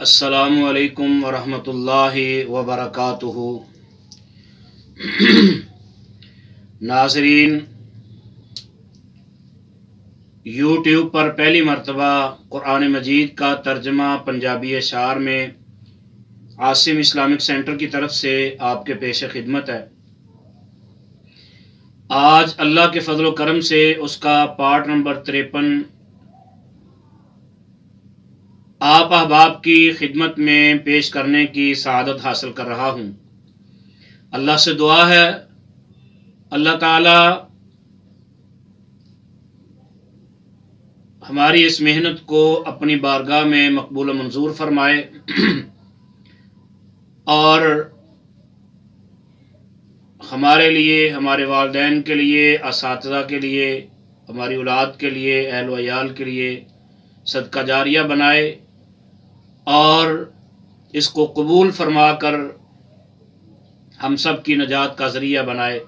السلام علیکم ورحمۃ اللہ وبرکاتہ۔ ناظرین، یوٹیوب پر پہلی مرتبہ قرآن مجید کا ترجمہ پنجابی اشعار میں عاصم اسلامک سینٹر کی طرف سے آپ کے پیش خدمت ہے۔ آج اللہ کے فضل و کرم سے اس کا پارٹ نمبر 53 آپ احباب کی خدمت میں پیش کرنے کی سعادت حاصل کر رہا ہوں۔ اللہ سے دعا ہے اللہ تعالی ہماری اس محنت کو اپنی بارگاہ میں مقبول و منظور فرمائے اور ہمارے لیے، ہمارے والدین کے لیے، اساتذہ کے لیے، ہماری اولاد کے لیے، اہل و عیال کے لیے صدقہ جاریہ بنائے اور اس کو قبول فرما کر ہم سب کی نجات کا ذریعہ بنائے۔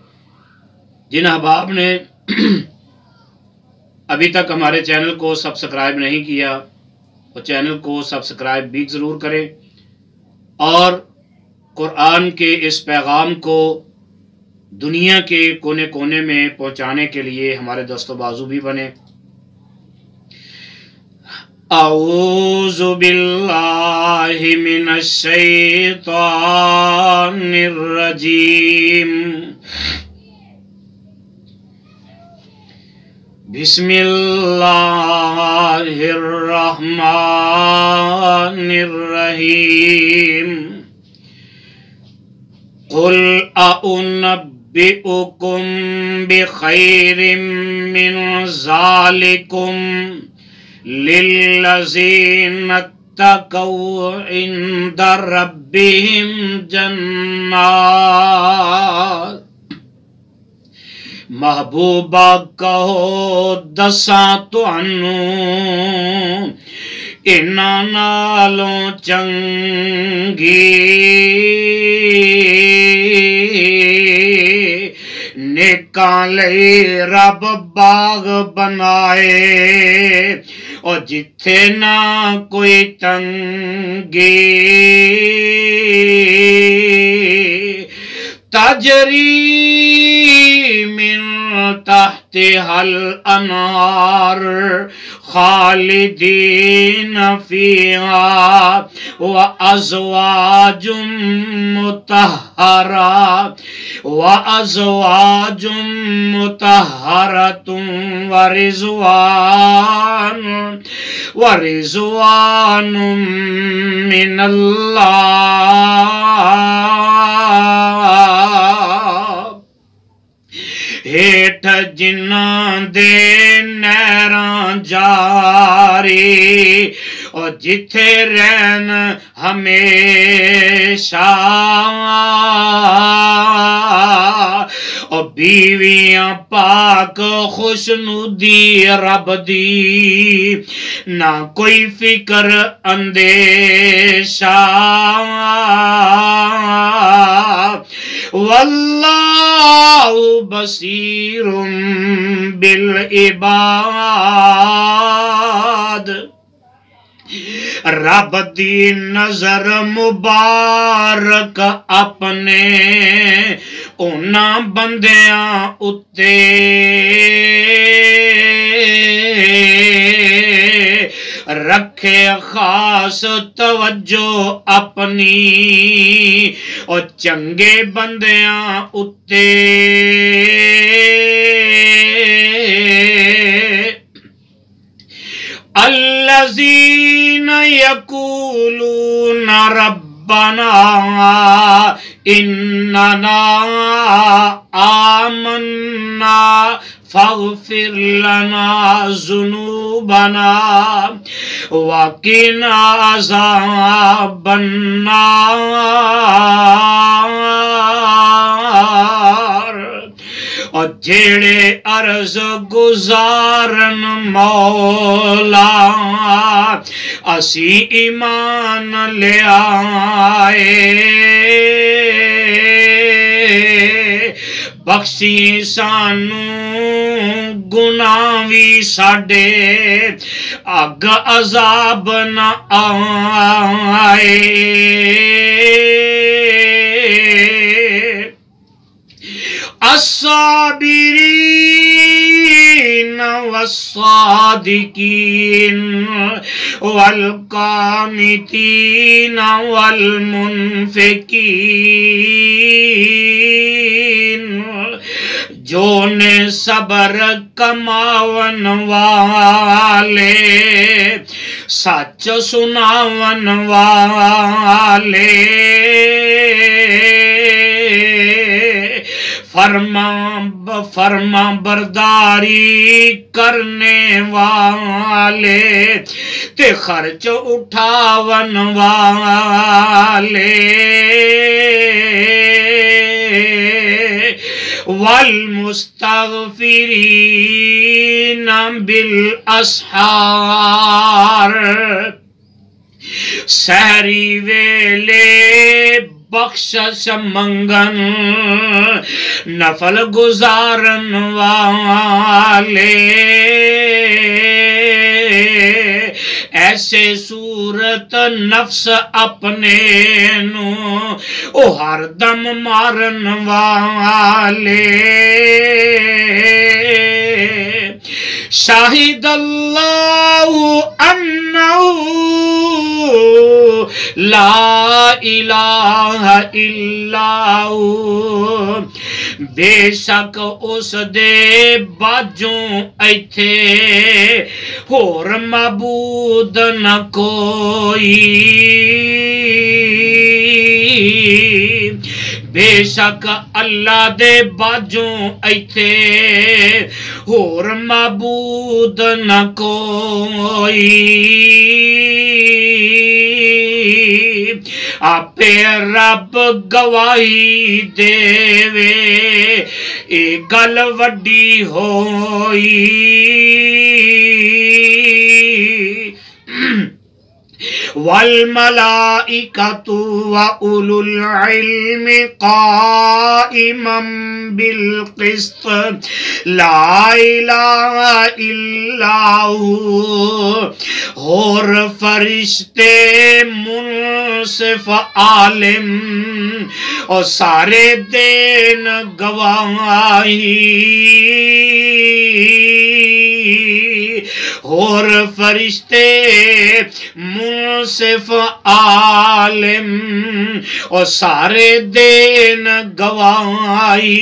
جن احباب نے ابھی تک ہمارے چینل کو سبسکرائب نہیں کیا وہ چینل کو سبسکرائب بھی ضرور کریں اور قرآن کے اس پیغام کو دنیا کے کونے کونے میں پہنچانے کے لیے ہمارے دست و بازو بھی بنے۔ اعوذ باللہ من الشیطان الرجیم، بسم اللہ الرحمن الرحیم، قل اعنبئکم بخیر من ذالکم للذین اتقوا عند ربهم جنات، محبوبہ کہو دساں تانوں انہاں نالوں چنگی، نیکاں لئی رب باغ بنائے اور جتھے نہ کوئی تنگی، تجری من تحتها الانہار خالدین فیہا وازواج مطہرہ ورضوان من اللہ، ہیٹھ جنہاں دے نہراں جاری اور جتھے رہن ہمیشہ، اور بیویاں پاک خوشنودی رب دی، نہ کوئی فکر اندیشہ، واللہ بصیر بالعباد، رب دی نظر مبارک اپنے انہاں بندیاں اتے، رکھے خاص توجہ اپنی اور چنگے بندیاں اتے، الذین یقولون ربنا اننا آمنا فاغفر لنا ذنوبنا وقنا عذاب النار، اور جیڑے عرض گزارن مولا اسی ایمان لے آئے، بخشی سانو گناہ وی ساڈے اگ عذاب نہ آئے الصابرین والصادقین والقانتین والمنفقین جو نے صبر کماون والے سچ سناون والے فرما برداری کرنے والے تے خرچ اٹھاون والے والمستغفرین بالاسحار سحری ویلے بخشش منگن نفل گزارن والے ایسے صورت نفس اپنے نو او ہر دم مارن والے شاہد اللہ انہو لا الہ الا ہو بے شک اس دے باجوں ایتھے ہور معبود نہ کوئی بے شک اللہ دے باجوں ایتھے ہور معبود نہ کوئی آپے رب گواہی دے وے اے گل وڈی ہوئی والملائکۃ وَأُولُو الْعِلْمِ قائما بالقسط لا الہ الا ہو اور فرشتے منصف عالم اور سارے دین گواہی اور فرشتے منصف عالم اور سارے دین گواہی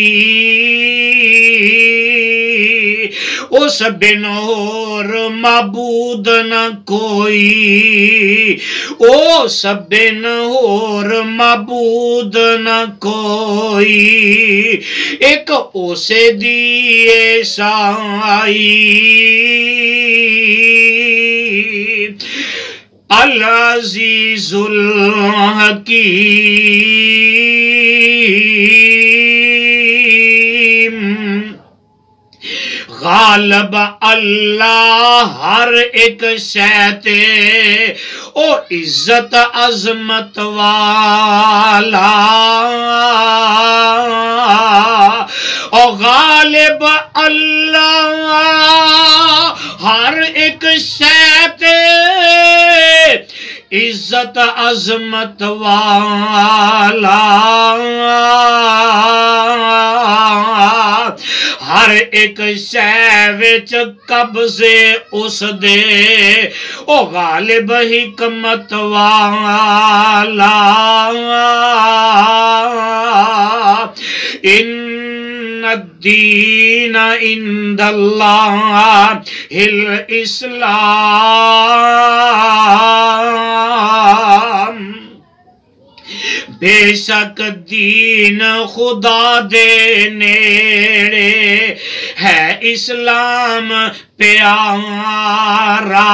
اس بن اور معبود نہ کوئی اس بن اور معبود نہ کوئی ایک اسے دیے شائی العزیز الحکیم غالب اللہ ہر ایک شے تے او عزت عظمت والا او غالب اللہ ہر ایک شے تے عزت عظمت والا ہر ایک شے وچ قبضے اس دے او غالب حکمت والا ان الدین عند اللہ الاسلام بے شک دین خدا دے نیڑے ہے اسلام پیارا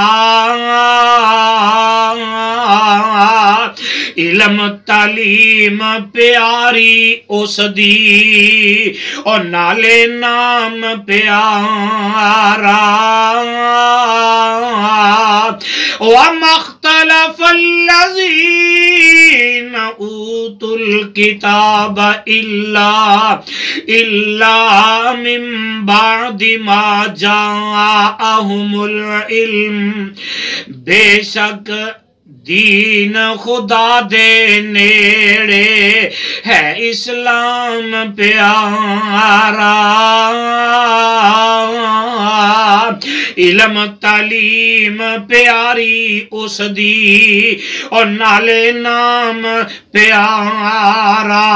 علم تعلیم پیاری اس دی اور نالے نام پیارا وَمَا اخْتَلَفَ الَّذِينَ أُوتُوا الْكِتَابَ إِلَّا مِن بَعْدِ مَا جَاءَهُمُ الْعِلْمُ بے شک دین خدا دے نیڑے ہے اسلام پیارا علم تعلیم پیاری اس دی اور نالے نام پیارا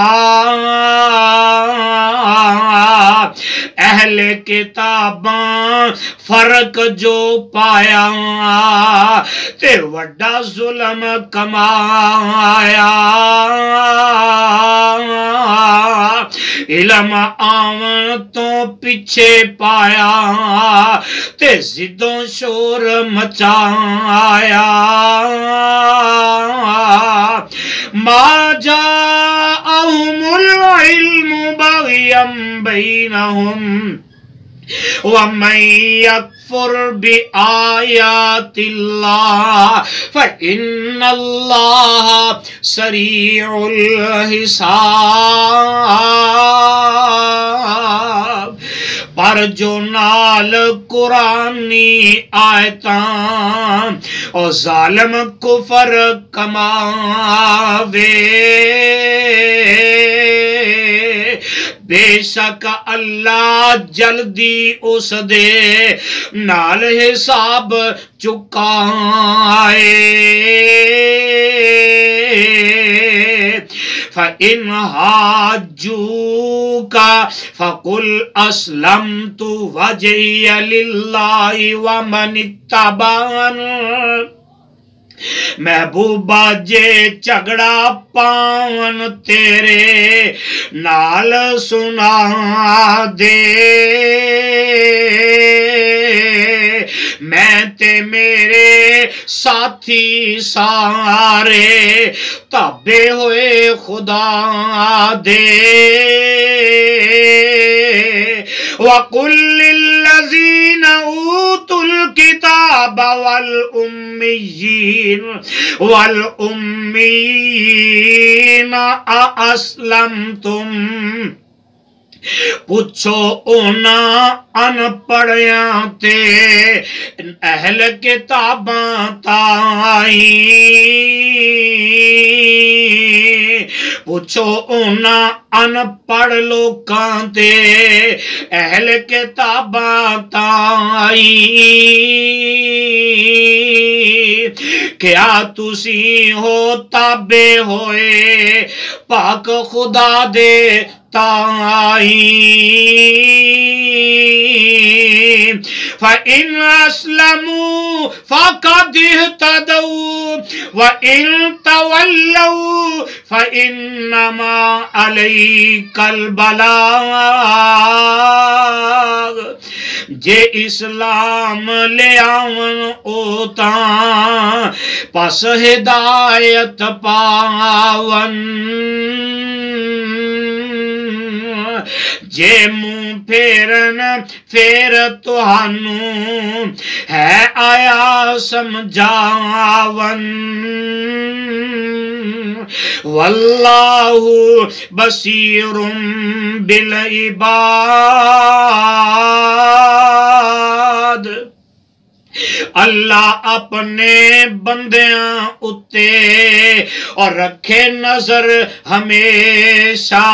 اہل کتاباں فرق جو پایا تے وڈا ظلم کمایا علم آون تو پیچھے پایا تے زدوں شور مچایا ما جاءہم العلم بغیا بینہم وَمَن يَكْفُرْ بِآيَاتِ اللَّهِ فَإِنَّ اللَّهَ سَرِيعُ الْحِسَابِ پر جو نال قرآنی آیتاں اور ظالم کفر کماوے بے شک اللہ جلدی اس دے نال حساب چکائے فَإِنْ حَاجُّوكَ فَقُلْ أَسْلَمْتُ وَجْهِيَ لِلَّهِ وَمَنِ اتَّبَعَنِ محبوبہ جے جھگڑا پاون تیرے نال سنا دے میں تے میرے ساتھی سارے تابع ہوئے خدا دے وَقُلْ لِلَّذِينَ أُوتُوا الْكِتَابَ وَالْأُمِّيِّينَ أَأَسْلَمْتُمْ پوچھو اونا ان پڑھیاں تے اہل کتاباں تائیں پوچھو اونا ان پڑھ لوکاں تے اہل کتاباں تائیں کیا تسی ہو تابع ہوئے پاک خدا دے تائیں فَإِنْ أَسْلَمُوا فَقَدِ اهْتَدَوْا وَإِنْ تَوَلَّوْا فَإِنَّمَا عَلَيْكَ الْبَلَاغُ جے اسلام لے آون اوتاں پس ہدایت پاون جے منہ پھیرن پھیر تہانوں ہے آیا سمجھاون واللہ بصیر بالعباد اللہ اپنے بندیاں اتے اور رکھے نظر ہمیشہ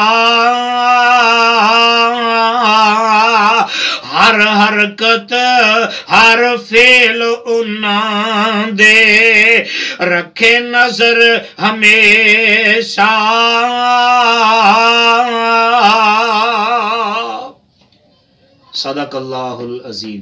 ہر حرکت ہر فعل انہاں دے رکھے نظر ہمیشہ صدق اللہ العظیم.